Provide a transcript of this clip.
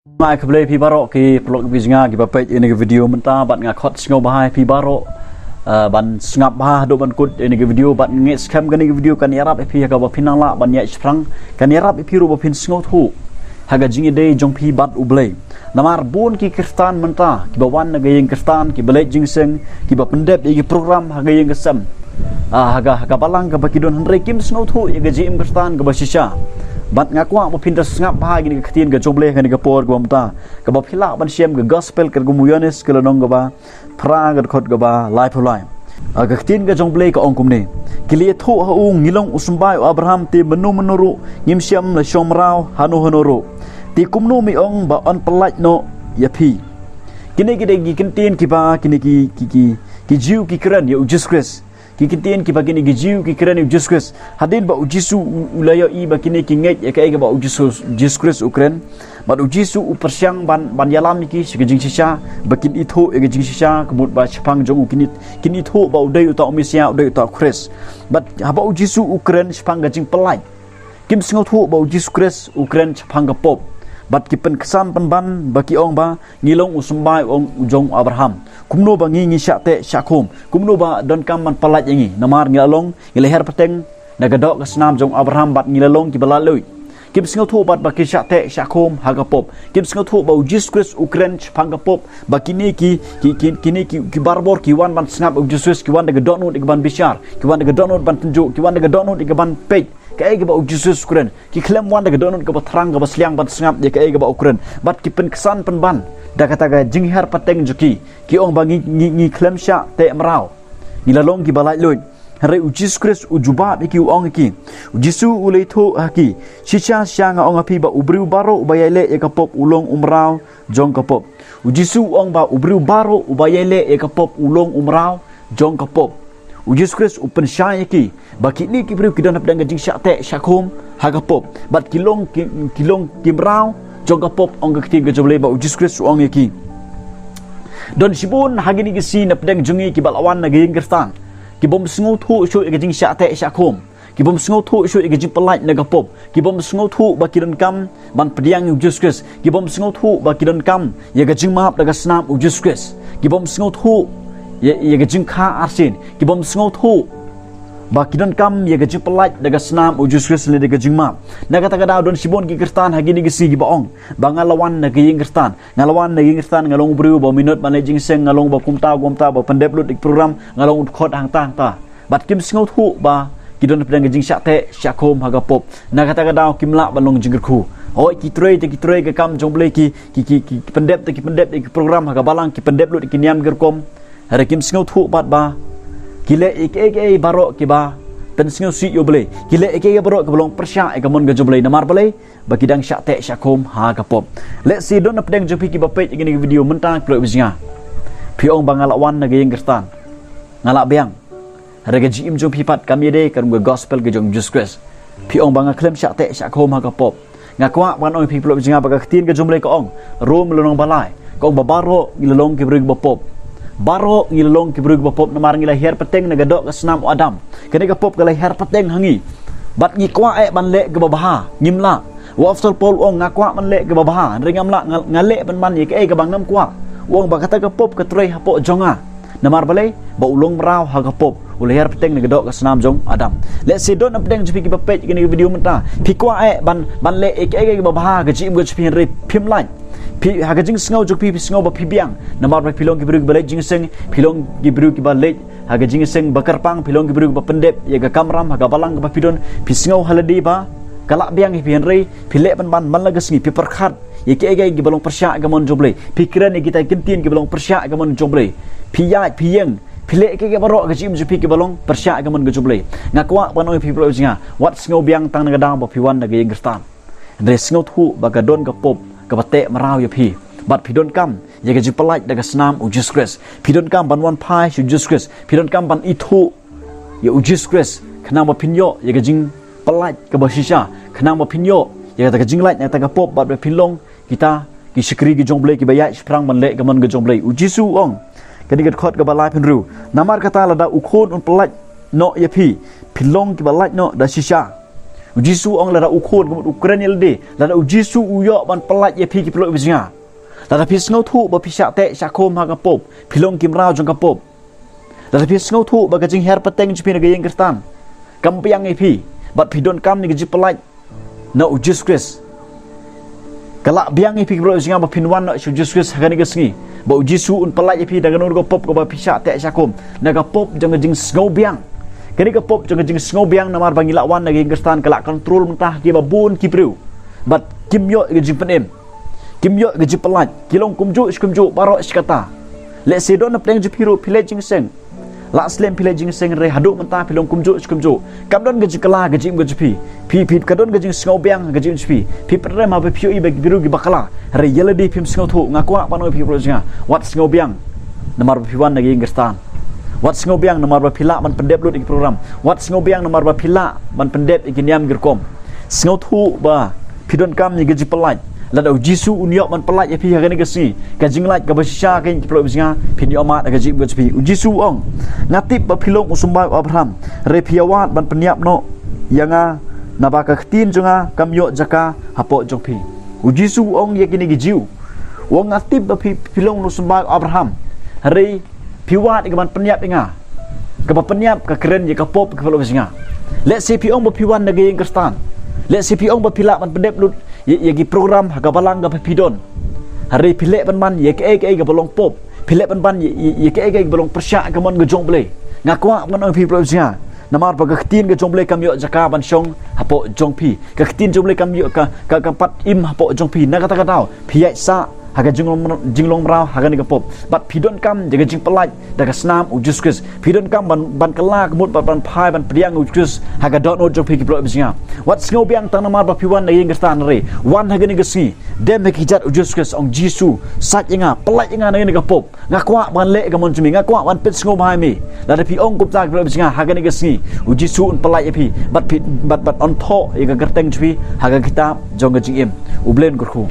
Mai kembali pi barok ki pelok pi singa ki bapet ini ke video mentah bat ngakot singo bahai pi barok ban sngap bah do ban kut ini ke video bat nge scam kan ini video kan yarap pi ka ba pinang la ban ya sprang kan yarap pi ru ba pin singo thu haga jingi dei jong pi bat ublei namar bun ki kristan mentah ki bawan naga yang kristan ki belai jingseng ki ba pendep ki program haga yang kesam haga balang ka ba kidon henry kim singo thu ya ga jim kristan ka ba shisha bat ngakwa mo pinter ngap ba gini ketin ga joble gani ga por gom ta ga ba phila ban siem ga gospel ga gumuyanes ga lonong ga ba pra ga khot ga ba life life ga ketin ga joble ka ong kumne kili thu ha ung ngilong usumbai abraham ti menu menuru ngim siam la shomrao hanu honoro ti kumnu mi ong ba on pelaj no yapi kini gi kentin ki ba kini ki jiu ki kran ya Jesus Christ ki kintin ki bagini ki jiu ki kran Jesus Christ hadin ba ujisu ulaya i ba kini ki ngai ya kai ga ba Jesus Christ ukren ba ujisu upersyang ban yalam ki sigejing sisa bakin itho e gejing sisa kemut ba chapang jong kini tho ba udai uta omisia udai uta Christ bat haba ujisu ukren chapang gejing pelai kim singo tho ba Jesus Christ ukren chapang ga pop bat ki pen kesan penban baki ong ba ngilong usumbai ong ujong Abraham kumno ba ngi syate syakum kumno ba don kam man palat yangi namar ngilalong ngileher peteng nagadok ka senam jong Abraham bat ngilalong ki balalui kim singo thu bat baki syate syakum hagapop kim singo thu ba Jesus Christ ukren chpangapop bakini ki barbor ki wan ban snap Jesus ki wan nagadok no ban bisyar ki wan nagadok no ban tunjuk ki wan nagadok no ban page kai ga ba Jesus Ukren ki klem wan daga donut ga terang ga sliang ban sngap dia kai ga ba Ukren bat ki pen kesan pen ban da kata ga jinghar pateng juki ki ong bangi ngi klem sya te mrau ni lalong ki balai loi hari Jesus Christ ujuba ki ong ki jisu ulei tho haki sicha sya nga ong api ba ubriu baro ubayale e kapop ulong umrau jong kapop jisu ong ba ubriu baro ubayale e kapop ulong umrau jong kapop Jesus Christ upen syai ki baki ni ki beriu kidan pedang jing syate syakum hagapop bat kilong kimrau jong kapop ong ka ketiga joble ba Jesus Christ ong ki don sibun hagini ki si na pedang jungi ki balawan na ging kristan ki bom sngo thu shu ka jing syate syakum ki bom sngo thu shu ka jing pelai na gapop ki bom sngo thu ba kidan kam ban pediang Jesus Christ ki bom sngo thu ba kidan kam ya ka jing map daga snap Jesus Christ ki bom sngo thu ya ga jing kha arsin ki bom sngo thu ba kidon kam ya ga jing pelaj daga senam Jesus Christ le daga jing map na kata kada don sibon ki kristan hagini gi si gi baong ba ngalawan na gi kristan ngalawan na gi kristan ngalong bru ba minut managing seng ngalong ba kumta ba pendep lut program ngalong khot hang ta bat kim sngo thu ba kidon pedang jing syate syakom hagapop na kata kada kimla balong jinggerku oi ki trei ke kam jomble ki pendep ki program haga balang ki pendep lut ki niam gerkom hari kim singo thu bat ba kile ek barok ki ba tan singo si yo ble kile ek barok ke belong persya e gamon ga joble namar ble bagi dang syate syakom ha kapop let's see don pedang jopi ki bapet ngini video mentang klok bisinga piong bangalawan na gayeng kristan ngalak beang hari ga jim jopi pat kami de kan ga gospel ga jong Jesus Christ piong banga klem syate syakom ha kapop ngakwa ban oi pi klok bisinga baga ketin ga jomble ko ong rom lonong balai ko babaro ngilong ki brig bapop baro ngilong ki brug bapop namar ngila her peteng nagadok ka senam adam kene ka pop ka her peteng hangi bat ngi kwa ban le ke babaha ngimla wa after pol ong ngakwa man le ke babaha ringam la ngale ban man ye ke ka bang nam kwa wong ba kata ka pop ka trei hapo jonga namar bale ba ulong mrau ha ka pop ule her peteng nagadok ka senam jong adam let's see don pedeng jupi ki bapet kene video menta pi kwa ban le ke babaha ka jim go jupi re phim lai pi haga jing sngo juk pi sngo ba pi biang namar ba pilong ki brug balai jing seng pilong ki brug ki balai haga jing seng bakar pang pilong ki brug ba pendep ya ga kamram haga balang ba pidon pi sngo haladi ba kalak biang pi henry pi le ban lagas ngi pi perkhat ya ki gi balong persya ga mon joble pi kran gi tai kentin gi balong persya ga mon joble pi ya pi yeng pi le ki barok ga jim jupi ki balong persya ga mon ga joble ngakwa banoi pi pro jinga wat sngo biang tang ga dang ba pi wan ga yeng kristan re sngo thu ba ga don ga pop kapate marau ya pi bat pidon kam ya ga jipalai daga senam Jesus Christ pidon kam ban wan pai Jesus Christ pidon kam ban itu ya Jesus Christ kenang ba pinyo ya ga jing palai ka basisha kenang ba pinyo ya ga jing lai na ta ga pop bat ba pilong kita ki sikri gi jongle ki bayai sprang man le ga man ga jongle jisu ong kani ga khot ga balai pinru namar kata lada ukhon un palai no ya pi pilong ki balai no da shisha Ujisu ong lada ukhon kemut Ukraine yelde lada ujisu uyok ban pelat ye pi ki pelok bisinga lada pi sngo thu ba pi syak te syakom ha kapop pilong kim rao jong kapop lada pi sngo thu ba gajing her peteng jipi negayeng kristan kampiang ye pi bat pi don kam ni gaji pelat na ujis kris kalak biang ye pi ki pelok bisinga ba pinwan na ujis kris ha ni gasngi ba ujisu un pelat ye pi daga no kapop ko ba pi syak te syakom na kapop jong gajing sngo biang kini kapop jong jing sngo biang namar bangi lawan nagi Kristan kelak kontrol mentah ki babun ki priu bat kim yo gajing penem kim yo gaji pelat kilong kumju skumju barok sikata le sedon pleng jupiru pile jing seng la slem pile jing seng re haduk mentah pilong kumju skumju kamdon gaji kala gaji gaji pi kadon gaji sngo biang gaji pi perre ma be piu i bag biru gi bakala re yeledi pim sngo thu ngakwa pano pi projinga wat sngo biang namar piwan nagi Kristan wat sngobiang nomor bapila man pendep lut ik program wat sngobiang nomor bapila man pendep ikiniam girkom sngotu ba pidon kam ni gaji pelat lada jisu uniok man pelat ya pi hari ni gasi gajing lat ka basisha kan pelok bisinga pini amat gaji gaji jisu ong ngatip ba pilong usumba Abraham re piawat ban peniap no yanga nabaka ktin jonga kamyo jaka hapo jongpi jisu ong yakini gijiu wong ngatip ba pilong usumba Abraham re piwat ke ban peniap inga ke ban peniap ke keren je kapop ke pelok bisinga let si piong ba piwan negayeng Kristan let si piong ba pilak ban pendep lut ye gi program haga balang ga pidon hari pilek ban man ye ke ga bolong pop pilek ban ye ke ga bolong persyak ke mon gejong ble ngakwa ngan pi pelok bisinga namar ba ketin ke jong ble kam yo jaka ban syong hapo jong pi ke ketin jong ble kam yo ka kampat im hapo jong pi na kata tau piai sa haga jinglong merau haga ni kapop bat pidon kam jaga jing pelat daga snam ujus kris pidon kam ban kala kemut ban pai ban pediang ujus haga dot no jong piki plot bisinga wat sngo biang tang namar ba piwan na yeng kristan re wan haga ni gasi dem hikijat ujus kris ong jisu sat inga pelat inga na ni kapop ngakwa ban le gamon jumi ngakwa ban pit sngo bahai mi la pi ong kup tak plot bisinga haga ni gasi ujisu un pelat yapi bat on tho iga gerteng jwi haga kitab jong jing im ublen kurku